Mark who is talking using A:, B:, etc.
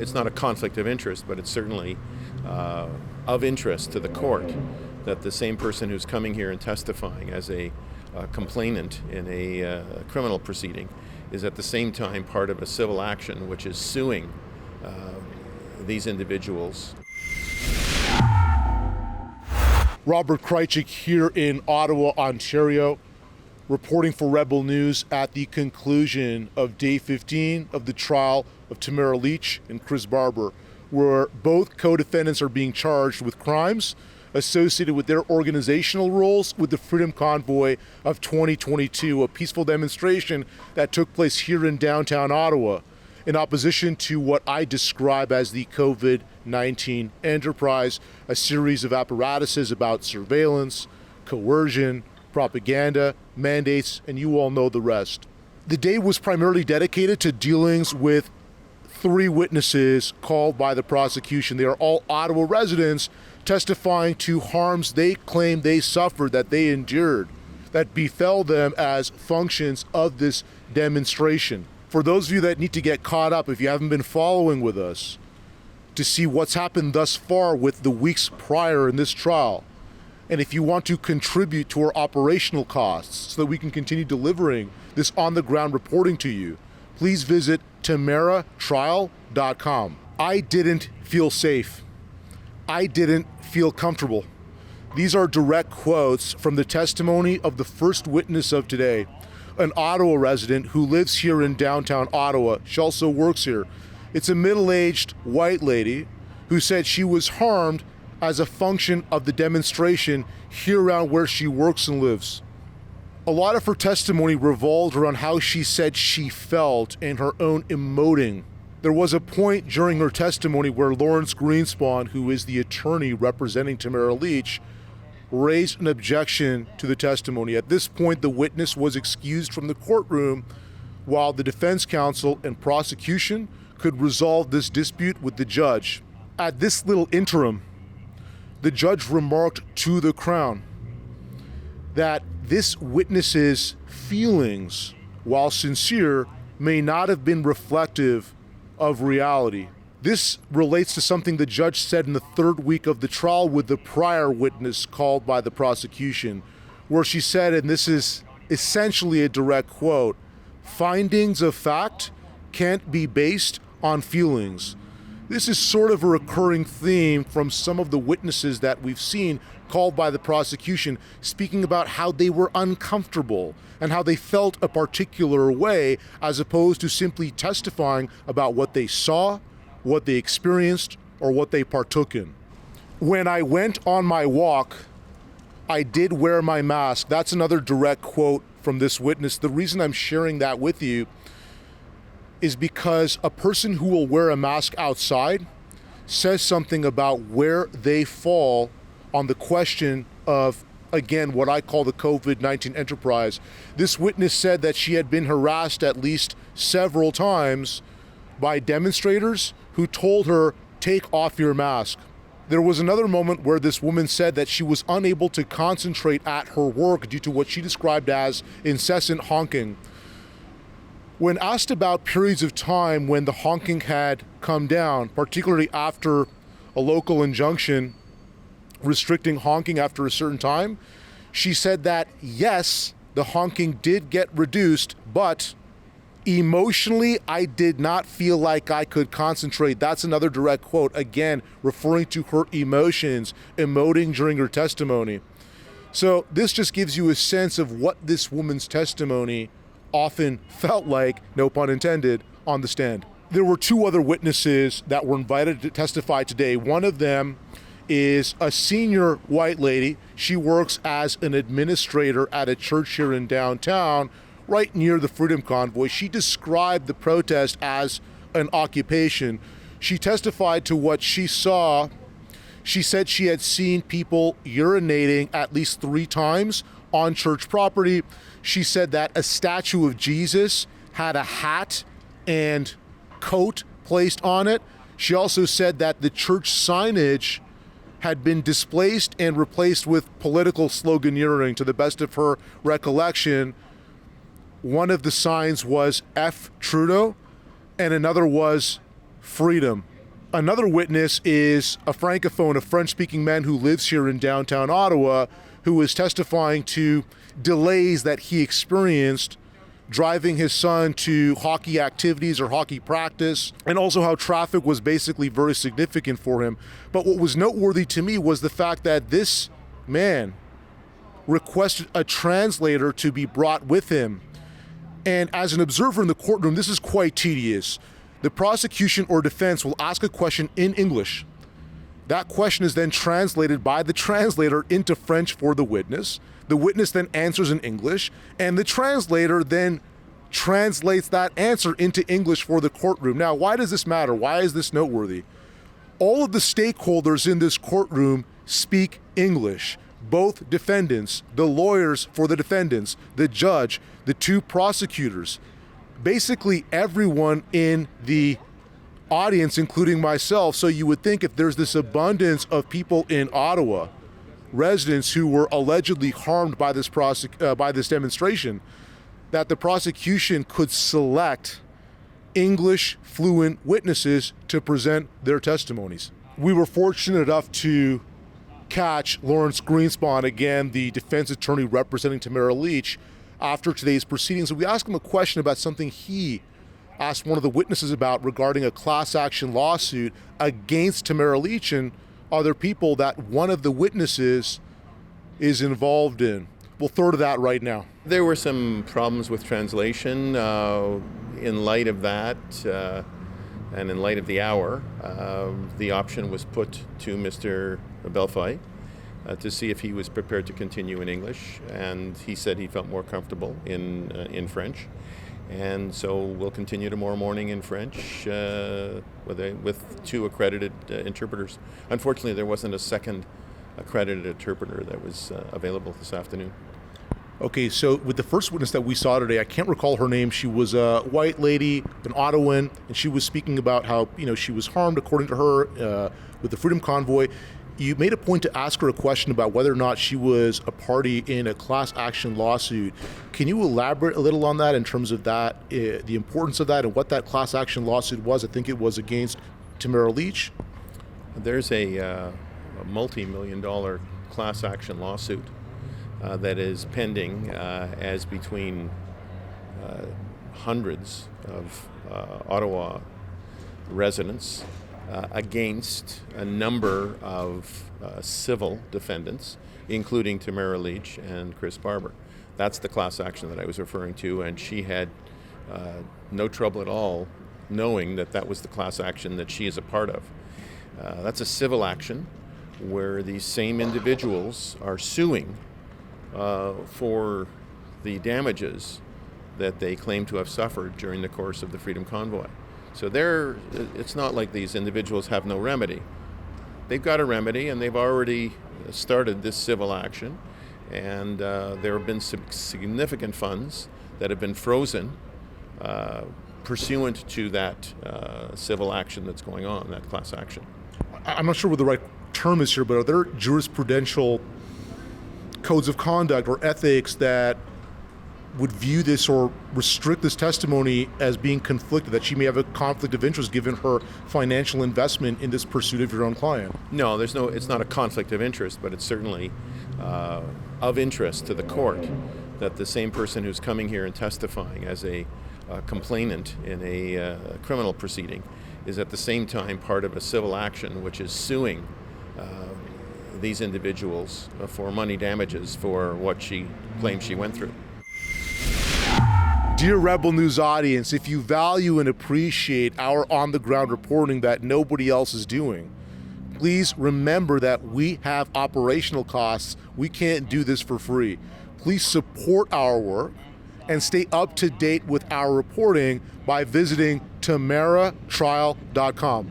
A: It's not a conflict of interest, but it's certainly of interest to the court that the same person who's coming here and testifying as a complainant in a criminal proceeding is at the same time part of a civil action which is suing these individuals.
B: Robert Krajcik here in Ottawa, Ontario, reporting for Rebel News at the conclusion of day 15 of the trial of Tamara Lich and Chris Barber, where both co-defendants are being charged with crimes associated with their organizational roles with the Freedom Convoy of 2022, a peaceful demonstration that took place here in downtown Ottawa in opposition to what I describe as the COVID-19 enterprise, a series of apparatuses about surveillance, coercion, propaganda, mandates, and you all know the rest. The day was primarily dedicated to dealings with three witnesses called by the prosecution. They are all Ottawa residents testifying to harms they claim they suffered, that they endured, that befell them as functions of this demonstration. For those of you that need to get caught up, if you haven't been following with us, to see what's happened thus far with the weeks prior in this trial, and if you want to contribute to our operational costs so that we can continue delivering this on-the-ground reporting to you, please visit tamaratrial.com. I didn't feel safe. I didn't feel comfortable. These are direct quotes from the testimony of the first witness of today, an Ottawa resident who lives here in downtown Ottawa. She also works here. It's a middle-aged white lady who said she was harmed as a function of the demonstration here around where she works and lives. A lot of her testimony revolved around how she said she felt and her own emoting. There was a point during her testimony where Lawrence Greenspan, who is the attorney representing Tamara Lich, raised an objection to the testimony. At this point, the witness was excused from the courtroom while the defense counsel and prosecution could resolve this dispute with the judge. At this little interim, the judge remarked to the Crown that this witness's feelings, while sincere, may not have been reflective of reality. This relates to something the judge said in the third week of the trial with the prior witness called by the prosecution, where she said, and this is essentially a direct quote, "Findings of fact can't be based on feelings." This is sort of a recurring theme from some of the witnesses that we've seen called by the prosecution, speaking about how they were uncomfortable and how they felt a particular way, as opposed to simply testifying about what they saw, what they experienced, or what they partook in. When I went on my walk, I did wear my mask. That's another direct quote from this witness. The reason I'm sharing that with you is because a person who will wear a mask outside says something about where they fall on the question of, again, what I call the COVID-19 enterprise. This witness said that she had been harassed at least several times by demonstrators who told her, "Take off your mask." There was another moment where this woman said that she was unable to concentrate at her work due to what she described as incessant honking. When asked about periods of time when the honking had come down, particularly after a local injunction restricting honking after a certain time, she said that yes, the honking did get reduced, but emotionally, I did not feel like I could concentrate. That's another direct quote, again, referring to her emotions, emoting during her testimony. So this just gives you a sense of what this woman's testimony often felt like, no pun intended, on the stand. There were two other witnesses that were invited to testify today. One of them is a senior white lady. She works as an administrator at a church here in downtown, right near the Freedom Convoy. She described the protest as an occupation. She testified to what she saw. She said she had seen people urinating at least 3 times on church property. She said that a statue of Jesus had a hat and coat placed on it. She also said that the church signage had been displaced and replaced with political sloganeering. To the best of her recollection, one of the signs was F Trudeau and another was freedom. Another witness is a francophone, a French-speaking man who lives here in downtown Ottawa, who is testifying to delays that he experienced driving his son to hockey activities or hockey practice, and also how traffic was basically very significant for him. But what was noteworthy to me was the fact that this man requested a translator to be brought with him. And as an observer in the courtroom, this is quite tedious. The prosecution or defense will ask a question in English. That question is then translated by the translator into French for the witness. The witness then answers in English, and the translator then translates that answer into English for the courtroom. Now, why does this matter? Why is this noteworthy? All of the stakeholders in this courtroom speak English. Both defendants, the lawyers for the defendants, the judge, the two prosecutors, basically everyone in the audience, including myself. So you would think if there's this abundance of people in Ottawa, residents who were allegedly harmed by this demonstration, that the prosecution could select English fluent witnesses to present their testimonies. We were fortunate enough to catch Lawrence Greenspan, again, the defense attorney representing Tamara Lich, after today's proceedings. And we asked him a question about something he asked one of the witnesses about regarding a class action lawsuit against Tamara Lich and other people that one of the witnesses is involved in. We'll throw to that right now.
A: There were some problems with translation. In light of that, and in light of the hour, the option was put to Mr. Belfoy to see if he was prepared to continue in English, and he said he felt more comfortable in French. And so we'll continue tomorrow morning in French with two accredited interpreters. Unfortunately, there wasn't a second accredited interpreter that was available this afternoon.
B: Okay, so with the first witness that we saw today, I can't recall her name. She was a white lady, an Ottawan, and she was speaking about how, she was harmed, according to her, with the Freedom Convoy. You made a point to ask her a question about whether or not she was a party in a class action lawsuit. Can you elaborate a little on that in terms of that, the importance of that, and what that class action lawsuit was? I think it was against Tamara Lich.
A: There's a multi-million-dollar class action lawsuit that is pending as between hundreds of Ottawa residents against a number of civil defendants, including Tamara Lich and Chris Barber. That's the class action that I was referring to, and she had no trouble at all knowing that that was the class action that she is a part of. That's a civil action where these same individuals are suing for the damages that they claim to have suffered during the course of the Freedom Convoy. So it's not like these individuals have no remedy. They've got a remedy, and they've already started this civil action, and there have been some significant funds that have been frozen pursuant to that civil action that's going on, that class action.
B: I'm not sure what the right term is here, but are there jurisprudential codes of conduct or ethics that would view this or restrict this testimony as being conflicted, that she may have a conflict of interest given her financial investment in this pursuit of your own client?
A: No, it's not a conflict of interest, but it's certainly of interest to the court that the same person who's coming here and testifying as a complainant in a criminal proceeding is at the same time part of a civil action which is suing these individuals for money damages for what she claims she went through.
B: Dear Rebel News audience, if you value and appreciate our on-the-ground reporting that nobody else is doing, please remember that we have operational costs. We can't do this for free. Please support our work and stay up to date with our reporting by visiting tamaratrial.com.